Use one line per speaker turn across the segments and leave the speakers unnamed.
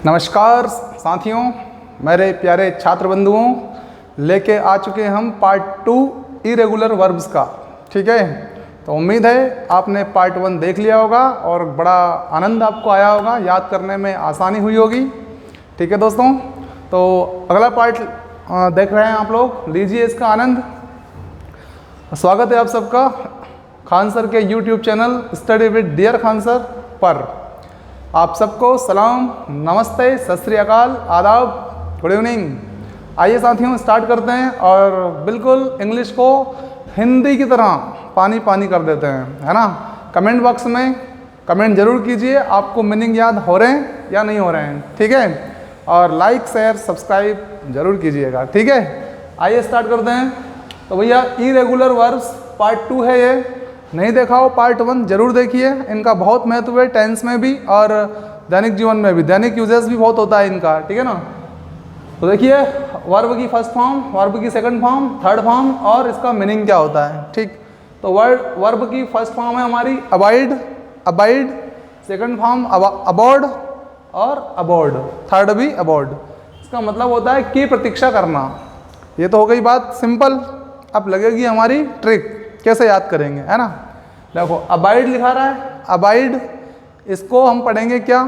नमस्कार साथियों, मेरे प्यारे छात्र बंधुओं, लेके आ चुके हैं हम पार्ट 2 इरेगुलर वर्ब्स का। ठीक है, तो उम्मीद है आपने पार्ट 1 देख लिया होगा और बड़ा आनंद आपको आया होगा, याद करने में आसानी हुई होगी। ठीक है दोस्तों, तो अगला पार्ट देख रहे हैं आप लोग, लीजिए इसका आनंद। स्वागत है आप सबका खान सर के YouTube channel study with dear Khan sir पर। आप सबको सलाम, नमस्ते, सत श्री अकाल, आदाब, गुड इवनिंग। आइए साथियों स्टार्ट करते हैं और बिल्कुल इंग्लिश को हिंदी की तरह पानी पानी कर देते हैं, है ना। कमेंट बॉक्स में कमेंट जरूर कीजिए, आपको मीनिंग याद हो रहे हैं या नहीं हो रहे हैं। ठीक है, और लाइक शेयर सब्सक्राइब जरूर कीजिएगा। ठीक है, आइए स्टार्ट करते हैं। तो भैया इरेगुलर वर्ब्स पार्ट 2 है, ये नहीं देखा हो पार्ट 1 जरूर देखिए। इनका बहुत महत्व है टेंस में भी और दैनिक जीवन में भी, दैनिक यूजेस भी बहुत होता है इनका। ठीक है ना। तो देखिए वर्ब की फर्स्ट फॉर्म, वर्ब की सेकंड फॉर्म, थर्ड फॉर्म और इसका मीनिंग क्या होता है। ठीक, तो वर्ब की फर्स्ट फॉर्म है हमारी अबाइड, अबाइड, सेकंड फॉर्म अबॉर्ड और अबॉर्ड, थर्ड भी अबॉर्ड। इसका मतलब होता है कि प्रतीक्षा करना। ये तो हो गई बात सिंपल। अब लगेगी हमारी ट्रिक, कैसे याद करेंगे, है ना। देखो अबाइड लिखा रहा है, अबाइड, इसको हम पढ़ेंगे क्या,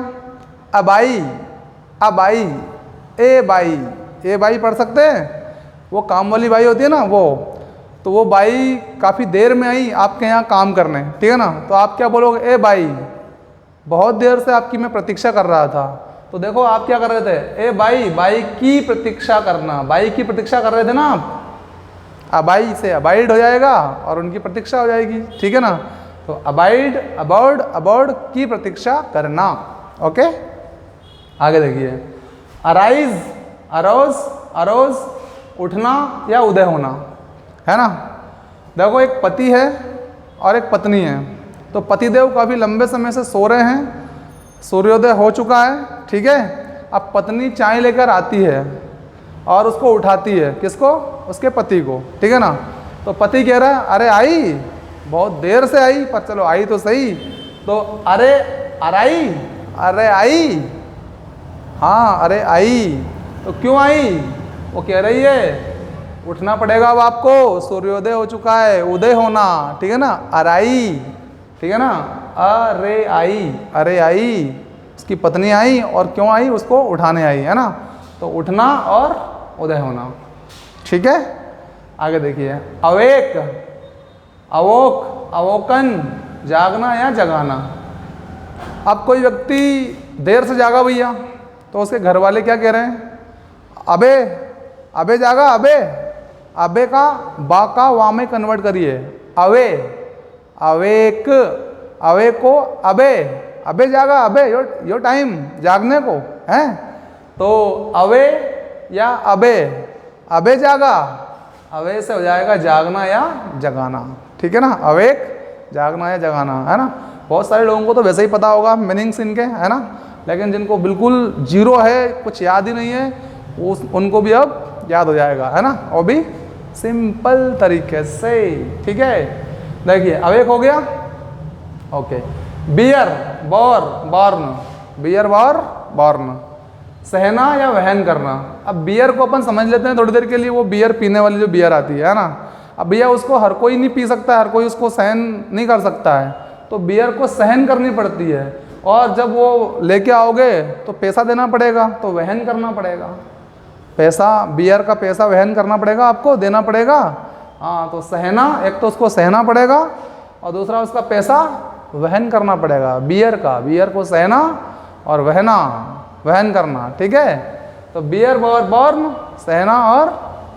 अबाई, अबाई, ए बाई, ए बाई पढ़ सकते हैं। वो काम वाली बाई होती है ना वो, तो वो बाई काफ़ी देर में आई आपके यहाँ काम करने, ठीक है ना। तो आप क्या बोलोगे, ए बाई, बहुत देर से आपकी मैं प्रतीक्षा कर रहा था। तो देखो आप क्या कर रहे थे, ए बाई, बाई की प्रतीक्षा करना, बाई की प्रतीक्षा कर रहे थे ना आप। अबाई से अबाइड हो जाएगा और उनकी प्रतीक्षा हो जाएगी। ठीक है ना। तो अबाइड, अबॉर्ड, अबॉर्ड की प्रतीक्षा करना। ओके, आगे देखिए अराइज, अरोज, अरोज, उठना या उदय होना, है ना। देखो एक पति है और एक पत्नी है। तो पतिदेव काफ़ी लंबे समय से सो रहे हैं, सूर्योदय हो चुका है। ठीक है, अब पत्नी चाय लेकर आती है और उसको उठाती है, किसको, उसके पति को। ठीक है ना। तो पति कह रहा है अरे आई, बहुत देर से आई, पर चलो आई तो सही। तो अरे अराई, अरे आई, हाँ अरे आई, तो क्यों आई, वो कह रही है उठना पड़ेगा अब आपको, सूर्योदय हो चुका है, उदय होना। ठीक है ना, अराई, ठीक है ना, अरे आई, अरे आई, उसकी पत्नी आई और क्यों आई, उसको उठाने आई, है ना। तो उठना और उदय होना। ठीक है, आगे देखिए अवेक, अवोक, अवोकन, जागना या जगाना। अब कोई व्यक्ति देर से जागा भैया, तो उसके घर वाले क्या कह रहे हैं, अबे, अबे जागा, अबे, अबे का बा का वा में कन्वर्ट करिए, अवे, अवेक, अवे को अबे, अबे जागा, अबे यो टाइम जागने को है। तो अवे या अबे, अबे जागा, अवे से हो जाएगा जागना या जगाना। ठीक है ना, अवेक, जागना या जगाना, है ना। बहुत सारे लोगों को तो वैसे ही पता होगा मीनिंग्स इनके, है ना, लेकिन जिनको बिल्कुल जीरो है, कुछ याद ही नहीं है, उनको भी अब याद हो जाएगा, है ना, और भी सिंपल तरीके से। ठीक है, देखिए अवेक हो गया। Okay, bear, bore, born, bear, bore, born, सहना या वहन करना। अब बियर को अपन समझ लेते हैं थोड़ी देर के लिए, वो बियर पीने वाली जो बियर आती है ना। अब भैया उसको हर कोई नहीं पी सकता है, हर कोई उसको सहन नहीं कर सकता है, तो बियर को सहन करनी पड़ती है। और जब वो लेके आओगे तो पैसा देना पड़ेगा, तो वहन करना पड़ेगा, पैसा, बियर का पैसा वहन करना पड़ेगा, आपको देना पड़ेगा। हाँ, तो सहना, एक तो उसको सहना पड़ेगा और दूसरा उसका पैसा वहन करना पड़ेगा, बियर का, बियर को सहना और वहना, वहन करना। ठीक है, तो बियर, बॉर्न, सहना और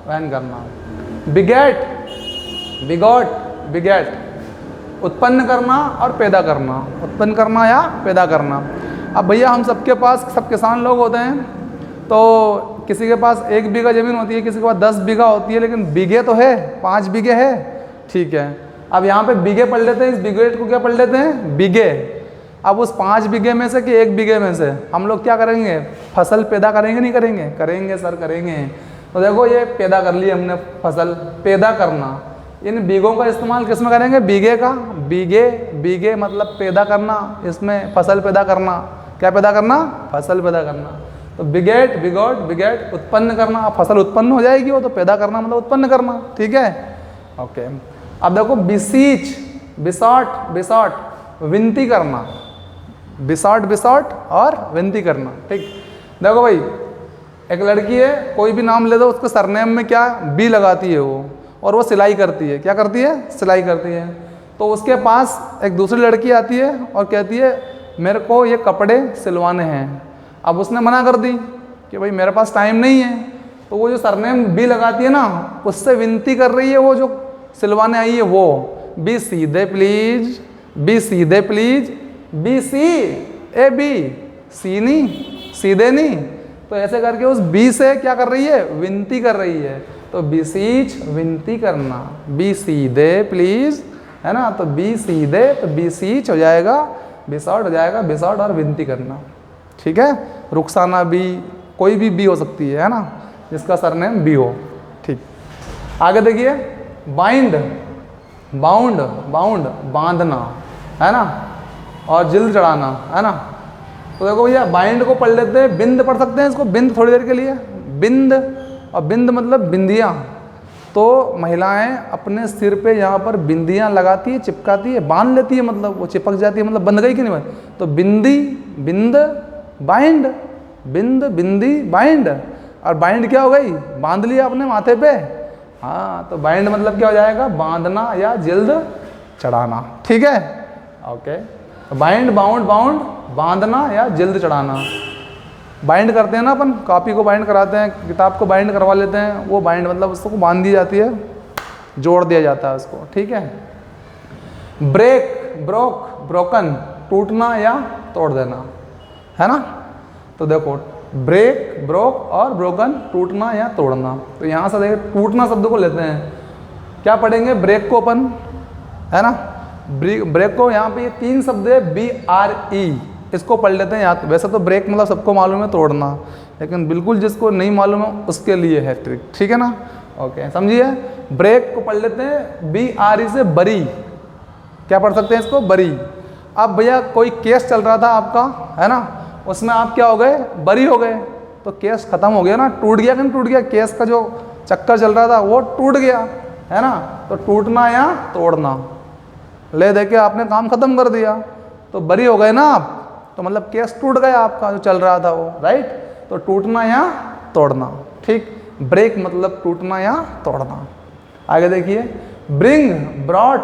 वहन करना। बिगेट, बिगॉट, बिगेट, उत्पन्न करना और पैदा करना, उत्पन्न करना या पैदा करना। अब भैया हम सबके पास, सब किसान लोग होते हैं, तो किसी के पास 1 बीघा ज़मीन होती है, किसी के पास 10 बीघा होती है, लेकिन बीघे तो है, 5 बीघे है। ठीक है, अब यहाँ पे बीघे पढ़ लेते हैं, इस बिगेट को क्या पढ़ लेते हैं, बीघे। अब उस 5 बीघे में से कि 1 बीघे में से हम लोग क्या करेंगे, फसल पैदा करेंगे, नहीं करेंगे, करेंगे सर करेंगे। तो देखो ये पैदा कर ली हमने, फसल पैदा करना, इन बीघों का इस्तेमाल किस में करेंगे, बीघे का, बीघे, बीघे मतलब पैदा करना, इसमें फसल पैदा करना। क्या पैदा करना, फसल पैदा करना। तो बिगेट, बिगॉट, बिगेट उत्पन्न करना, अब फसल उत्पन्न हो जाएगी, वो तो पैदा करना मतलब उत्पन्न करना, ठीक है। ओके, अब देखो बिसीच, बिसॉट, बिसॉट विनती करना, बिसॉट, बिसॉट और विनती करना, ठीक। देखो भाई एक लड़की है, कोई भी नाम ले दो, उसके सरनेम में क्या बी लगाती है वो, और वो सिलाई करती है, क्या करती है, सिलाई करती है। तो उसके पास एक दूसरी लड़की आती है और कहती है मेरे को ये कपड़े सिलवाने हैं। अब उसने मना कर दी कि भाई मेरे पास टाइम नहीं है, तो वो जो सरनेम बी लगाती है ना, उससे विनती कर रही है वो जो सिलवाने आई है वो, be seated please, be seated please, B C A B, C नहीं, सीधे नहीं। तो ऐसे करके उस बी से क्या कर रही है, विनती कर रही है। तो बीसीच विनती करना, बी सीधे प्लीज, है ना। तो बी सीधे, तो बीसीच हो जाएगा, बिसॉट हो जाएगा, बिसॉट और विनती करना, ठीक है। रुखसाना बी, कोई भी बी हो सकती है ना, जिसका सरनेम बी हो, ठीक। आगे देखिए बाइंड, बाउंड, बाउंड बांधना, है ना, और जिल्द चढ़ाना, है ना। तो देखो भैया बाइंड को पढ़ लेते हैं, बिंद पढ़ सकते हैं इसको, बिंद थोड़ी देर के लिए, बिंद, और बिंद मतलब बिंदियाँ। तो महिलाएं अपने सिर पे यहाँ पर बिंदियाँ लगाती है, चिपकाती है, बांध लेती है, मतलब वो चिपक जाती है, मतलब बंध गई कि नहीं बंध। तो बिंदी, बिंद, बाइंड, बिंद, बिंदी, बाइंड, और बाइंड क्या हो गई, बांध लिया अपने माथे पे। हाँ, तो बाइंड मतलब क्या हो जाएगा, बांधना या जिल्द चढ़ाना, ठीक है। ओके, बाइंड, बाउंड, बाउंड बांधना या जिल्द चढ़ाना। बाइंड करते हैं ना अपन, कॉपी को बाइंड कराते हैं, किताब को बाइंड करवा लेते हैं, वो बाइंड मतलब उसको बांध दी जाती है, जोड़ दिया जाता है उसको, ठीक है। ब्रेक, ब्रोक, ब्रोकन टूटना या तोड़ देना, है ना। तो देखो ब्रेक, ब्रोक और ब्रोकन टूटना या तोड़ना। तो यहाँ से देखिए टूटना शब्द को लेते हैं, क्या पढ़ेंगे, ब्रेक को अपन, है ना। ब्रेक को यहाँ पे ये तीन शब्द है, BRE, इसको पढ़ लेते हैं याद। वैसे तो ब्रेक मतलब सबको मालूम है तोड़ना, लेकिन बिल्कुल जिसको नहीं मालूम है उसके लिए है ट्रिक, ठीक है ना। ओके, समझिए। ब्रेक को पढ़ लेते हैं BRE से बरी, क्या पढ़ सकते हैं इसको, बरी। अब भैया कोई केस चल रहा था आपका, है ना, उसमें आप क्या हो गए, बरी हो गए, तो केस खत्म हो गया ना, टूट गया कि नहीं टूट गया, केस का जो चक्कर चल रहा था वो टूट गया, है ना। तो टूटना या तोड़ना, ले दे के आपने काम खत्म कर दिया, तो बरी हो गए ना आप, तो मतलब केस टूट गया आपका जो चल रहा था वो, राइट। तो टूटना या तोड़ना, ठीक। ब्रेक मतलब टूटना या तोड़ना। आगे देखिए ब्रिंग, ब्रॉट,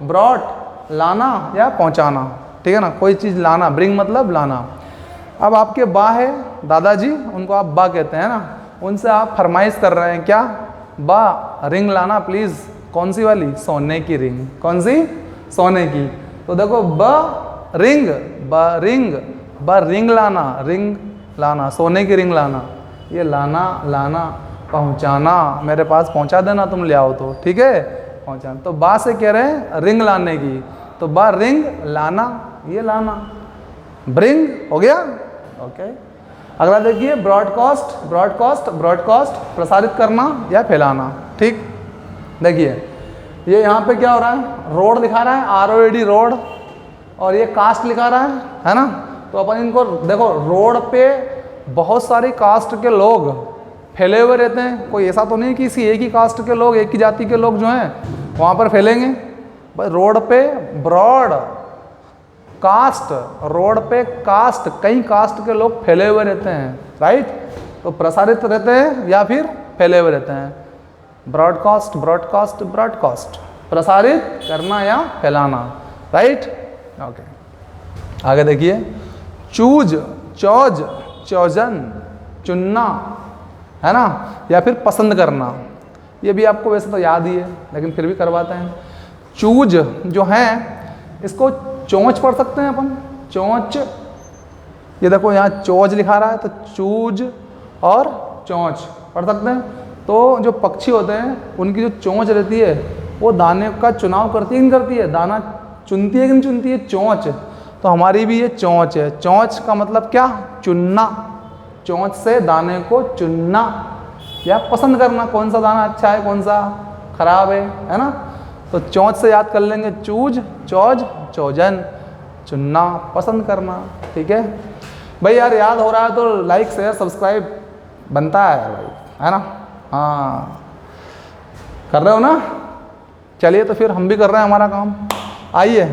ब्रॉट लाना या पहुंचाना, ठीक है ना, कोई चीज़ लाना, ब्रिंग मतलब लाना। अब आपके बा है दादाजी, उनको आप बा कहते हैं ना, उनसे आप फरमाइश कर रहे हैं, क्या, बा रिंग लाना प्लीज़, कौन सी वाली, सोने की रिंग, कौन सी, सोने की। तो देखो ब रिंग, ब रिंग, ब रिंग लाना, रिंग लाना, सोने की रिंग लाना, ये लाना, लाना, पहुंचाना, मेरे पास पहुंचा देना तुम ले आओ तो, ठीक है, पहुंचाना। तो बा से कह रहे हैं रिंग लाने की, तो बा रिंग लाना, ये लाना, ब्रिंग हो गया। ओके, अगला देखिए ब्रॉडकास्ट, ब्रॉडकास्ट, ब्रॉडकास्ट प्रसारित करना या फैलाना, ठीक। देखिए ये यहाँ पे क्या हो रहा है, रोड दिखा रहा है, ROAD रोड, और ये कास्ट लिखा रहा है ना। तो अपन इनको देखो, रोड पे बहुत सारी कास्ट के लोग फैले हुए रहते हैं, कोई ऐसा तो नहीं कि किसी एक ही कास्ट के लोग, एक ही जाति के लोग जो हैं वहाँ पर फैलेंगे। भाई रोड पे ब्रॉड कास्ट, रोड पे कास्ट, कई कास्ट के लोग फैले हुए रहते हैं, राइट। तो प्रसारित रहते हैं या फिर फैले हुए रहते हैं, ब्रॉडकास्ट, ब्रॉडकास्ट, ब्रॉडकास्ट प्रसारित करना या फैलाना, राइट। ओके, आगे देखिए चूज, चॉज, चॉजन चुनना, है ना, या फिर पसंद करना। ये भी आपको वैसे तो याद ही है, लेकिन फिर भी करवाते हैं। चूज जो है इसको चोंच पढ़ सकते हैं अपन, चोंच। ये देखो यहाँ चोज लिखा रहा है, तो चूज और चोंच पढ़ सकते हैं। तो जो पक्षी होते हैं उनकी जो चोंच रहती है वो दाने का चुनाव करती है कि नहीं करती है, दाना चुनती है कि नहीं चुनती है, चोंच। तो हमारी भी ये चोंच है। चोंच का मतलब क्या, चुनना, चोंच से दाने को चुनना या पसंद करना, कौन सा दाना अच्छा है, कौन सा खराब है ना। तो चोंच से याद कर लेंगे, चूज, चौज, चौजन, चुनना, पसंद करना, ठीक है। भाई यार याद हो रहा है तो लाइक शेयर सब्सक्राइब बनता है भाई, है ना। हाँ कर रहे हो ना, चलिए तो फिर हम भी कर रहे हैं हमारा काम। आइए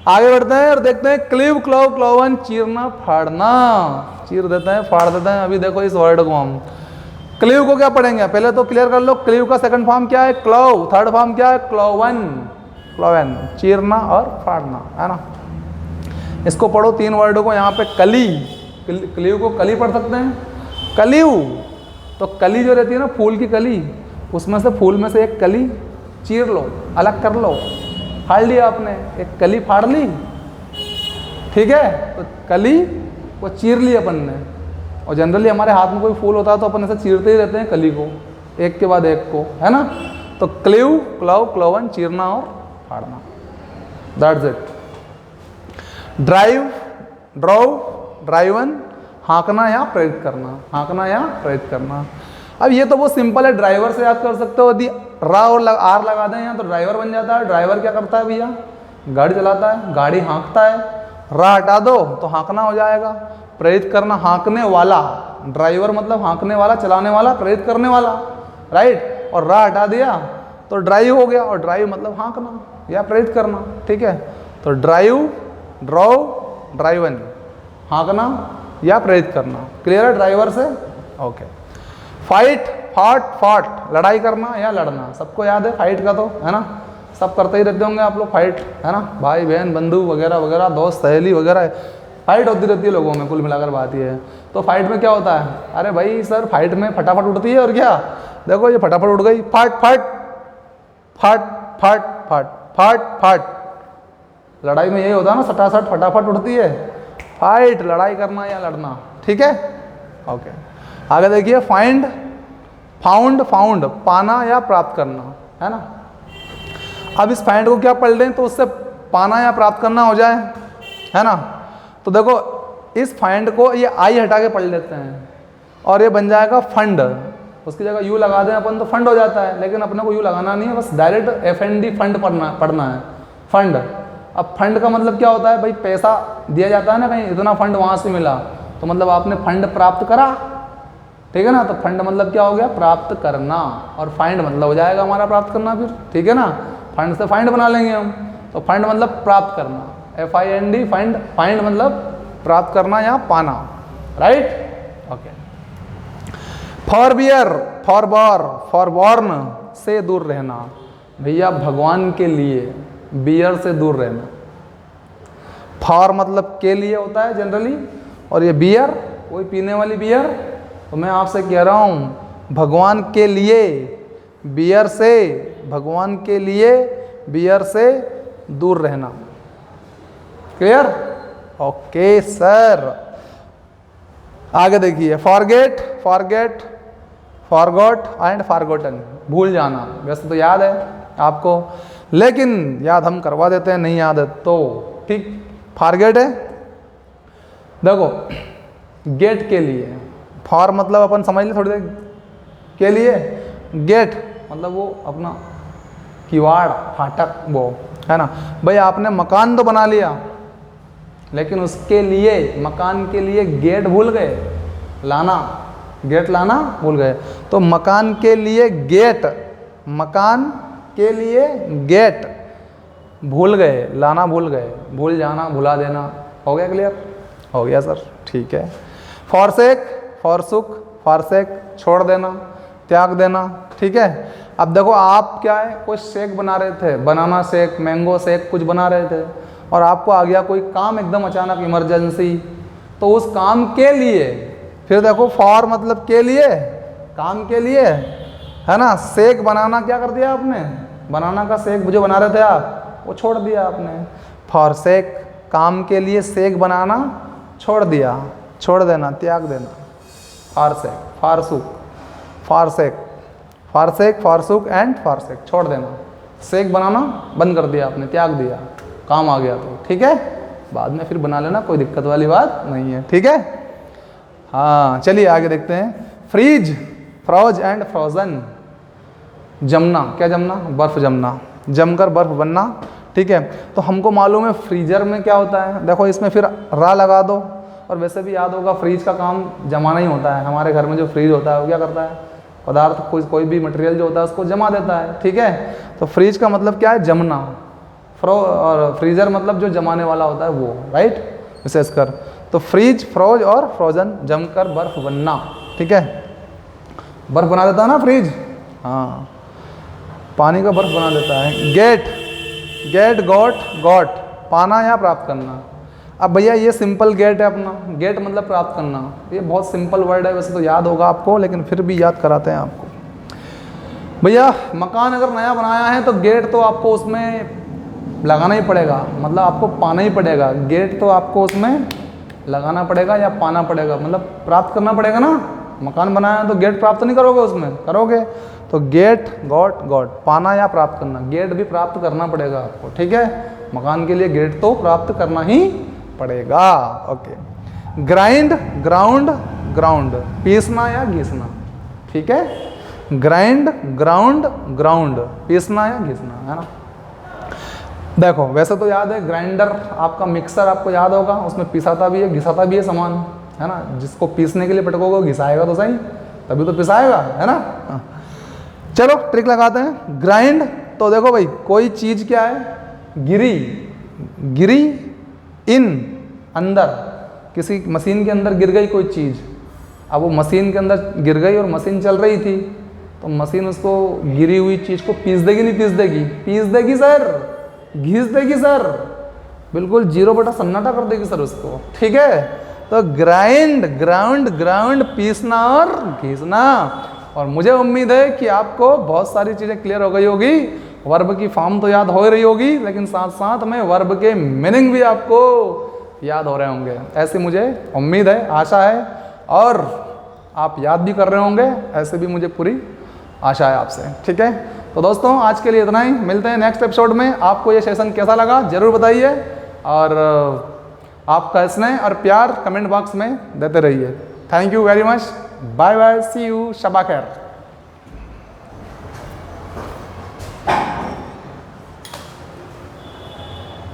आगे बढ़ते हैं और देखते हैं क्लीव क्लोव क्लोवन, चीरना फाड़ना, चीर देते हैं फाड़ देते हैं। अभी देखो इस वर्ड को हम क्लीव को क्या पढ़ेंगे, पहले तो क्लियर कर लो क्लीव का सेकंड फॉर्म क्या है क्लोव, थर्ड फॉर्म क्या है क्लोवन, क्लोवन चीरना और फाड़ना, है ना। इसको पढ़ो तीन वर्डों को, यहाँ पे कली, क्लीव को कली पढ़ सकते हैं, कलीव तो कली जो रहती है ना फूल की कली, उसमें से फूल में से एक कली चीर लो, अलग कर लो, फाड़ लिया आपने, एक कली फाड़ ली, ठीक है। तो कली को चीर ली अपन ने, और जनरली हमारे हाथ में कोई फूल होता है तो अपन ऐसे चीरते ही रहते हैं कली को, एक के बाद एक को, है ना। तो क्लीव क्लव क्लोवन चीरना और फाड़ना, that's it. Drive drive driven हाँकना या प्रेरित करना, हाँकना या प्रेरित करना। अब ये तो बहुत सिंपल है, ड्राइवर से याद कर सकते हो, यदि रा और आर लगा दें यहाँ तो ड्राइवर बन जाता है। ड्राइवर क्या करता है भैया, गाड़ी चलाता है, गाड़ी हाँकता है, रा हटा दो तो हाँकना हो जाएगा। प्रेरित करना हाँकने वाला, ड्राइवर मतलब हाँकने वाला, चलाने वाला, प्रेरित करने वाला, राइट। और रा हटा दिया तो ड्राइव हो गया, और ड्राइव मतलब हाँकना या प्रेरित करना, ठीक है। तो ड्राइव ड्रॉव ड्राइवन, हाँकना या प्रेरित करना, क्लियर है ड्राइवर से, ओके। फाइट फाट फाट, लड़ाई करना या लड़ना, सबको याद है फाइट का तो, है ना, सब करते ही रहते होंगे आप लोग फाइट, है ना, भाई बहन बंधु वगैरह वगैरह, दोस्त सहेली वगैरह, फाइट होती रहती है लोगों में, कुल मिलाकर बात ये है। तो फाइट में क्या होता है, अरे भाई सर फाइट में फटाफट उठती है, और क्या, देखो ये फटाफट उठ गई, फाट फाट फाट फाट फाट फाट फाट, लड़ाई में यही होता है ना, सटासट फटाफट उठती है, फाइट लड़ाई करना या लड़ना, ठीक है, ओके। आगे देखिए फाइंड फाउंड फाउंड, पाना या प्राप्त करना, है ना। अब इस फाइंड को क्या पढ़ लें तो उससे पाना या प्राप्त करना हो जाए, है ना। तो देखो इस फाइंड को ये आई हटा के पढ़ लेते हैं और ये बन जाएगा फंड, उसकी जगह यू लगा दें अपन तो फंड हो जाता है, लेकिन अपने को यू लगाना नहीं है, बस डायरेक्ट FND फंड पढ़ना है, फंड। अब फंड का मतलब क्या होता है भाई, पैसा दिया जाता है ना कहीं, इतना फंड वहाँ से मिला तो मतलब आपने फंड प्राप्त करा, ठीक है ना। तो फंड मतलब क्या हो गया, प्राप्त करना, और फाइंड मतलब हो जाएगा हमारा प्राप्त करना फिर, ठीक है ना। फंड से फाइंड बना लेंगे हम, तो फंड मतलब प्राप्त करना, FIND फाइंड, फाइंड मतलब प्राप्त करना या पाना, right, okay. For bear for bore for born, से दूर रहना, भैया भगवान के लिए, बियर से दूर रहना। फॉर मतलब के लिए होता है जनरली, और ये बियर कोई पीने वाली बियर, तो मैं आपसे कह रहा हूँ भगवान के लिए बियर से, भगवान के लिए बियर से दूर रहना, क्लियर, ओके सर। आगे देखिए forget forget forgot and forgotten, भूल जाना, वैसे तो याद है आपको लेकिन याद हम करवा देते हैं, नहीं याद है तो ठीक। फॉरगेट है, देखो गेट के लिए, फॉर मतलब अपन समझ ले थोड़ी देर, के लिए, गेट मतलब वो अपना किवाड़ फाटक वो, है ना। भाई आपने मकान तो बना लिया लेकिन उसके लिए, मकान के लिए गेट भूल गए लाना, गेट लाना भूल गए, तो मकान के लिए गेट, मकान के लिए गेट भूल गए, लाना भूल गए, भूल जाना भुला देना, हो गया क्लियर, हो गया सर, ठीक है। फॉरसेक फॉरसुक फॉरसेक, छोड़ देना त्याग देना, ठीक है। अब देखो आप क्या है, कोई शेक बना रहे थे, बनाना शेक, मैंगो शेक कुछ बना रहे थे, और आपको आ गया कोई काम एकदम अचानक इमरजेंसी, तो उस काम के लिए, फिर देखो फॉर मतलब के लिए, काम के लिए, है ना। शेक बनाना क्या कर दिया आपने, बनाना का शेक जो बना रहे थे आप वो छोड़ दिया आपने, फॉर शेक काम के लिए शेक बनाना छोड़ दिया, छोड़ देना त्याग देना। फारसेक फारसुक फारसेक फारसेक फारसुक एंड फारसेक, छोड़ देना, शेक बनाना बंद कर दिया आपने, त्याग दिया, काम आ गया तो, ठीक है, बाद में फिर बना लेना, कोई दिक्कत वाली बात नहीं है, ठीक है। हाँ चलिए आगे देखते हैं। फ्रीज फ्रोज एंड फ्रोजन, जमना, क्या जमना, बर्फ जमना, जमकर बर्फ बनना, ठीक है। तो हमको मालूम है फ्रीजर में क्या होता है, देखो इसमें फिर रा लगा दो और वैसे भी याद होगा फ्रीज का काम जमाना ही होता है। हमारे घर में जो फ्रीज होता है वो क्या करता है, पदार्थ कोई भी मटेरियल जो होता है उसको जमा देता है, ठीक है। तो फ्रीज का मतलब क्या है, जमना, और फ्रीजर मतलब जो जमाने वाला होता है वो, राइट, विशेषकर। तो फ्रीज, फ्रोज और फ्रोजन, जमकर बर्फ बनना, ठीक है। बर्फ बना देता है ना फ्रीज, हाँ, पानी का बर्फ बना देता है। गेट, गॉट, पाना या प्राप्त करना। अब भैया ये सिंपल गेट है अपना, गेट मतलब प्राप्त करना, ये बहुत सिंपल वर्ड है, वैसे तो याद होगा आपको, लेकिन फिर भी याद कराते हैं आपको। भैया मकान अगर नया बनाया है तो गेट तो आपको उसमें लगाना ही पड़ेगा, मतलब आपको पाना ही पड़ेगा। गेट तो आपको उसमें लगाना पड़ेगा या पाना पड़ेगा, मतलब प्राप्त करना पड़ेगा ना। मकान बनाया है तो गेट प्राप्त नहीं करोगे उसमें, करोगे। तो गेट, गॉट, पाना या प्राप्त करना, गेट भी प्राप्त करना पड़ेगा आपको, ठीक है। मकान के लिए गेट तो प्राप्त करना ही पड़ेगा, ओके। ग्राइंड, ग्राउंड, पीसना या घिसना, ठीक है। ग्राइंड, ग्राउंड, पीसना या घिसना, है ना। देखो वैसे तो याद है, ग्राइंडर आपका मिक्सर आपको याद होगा, उसमें पिसाता भी है घिसाता भी है सामान, है ना। जिसको पीसने के लिए पटकोगे घिसाएगा तो सही, तभी तो पिसाएगा, है ना। चलो ट्रिक लगाते हैं। ग्राइंड, तो देखो भाई कोई चीज़ क्या है, गिरी इन, अंदर, किसी मशीन के अंदर गिर गई कोई चीज़। अब वो मशीन के अंदर गिर गई और मशीन चल रही थी, तो मशीन उसको गिरी हुई चीज़ को पीस देगी, नहीं पीस देगी, पीस देगी सर, घिस देगी सर, बिल्कुल 0 बटा सन्नाटा कर देगी सर उसको, ठीक है। तो ग्राइंड, ग्राउंड, पीसना और घिसना। और मुझे उम्मीद है कि आपको बहुत सारी चीज़ें क्लियर हो गई होगी। वर्ब की फॉर्म तो याद हो रही होगी, लेकिन साथ साथ में वर्ब के मीनिंग भी आपको याद हो रहे होंगे, ऐसी मुझे उम्मीद है, आशा है। और आप याद भी कर रहे होंगे, ऐसे भी मुझे पूरी आशा है आपसे, ठीक है। तो दोस्तों आज के लिए इतना ही, मिलते हैं नेक्स्ट एपिसोड में। आपको ये सेशन कैसा लगा ज़रूर बताइए, और आपका स्नेह और प्यार कमेंट बॉक्स में देते रहिए। Thank you very much, bye bye, see you, शबा खैर।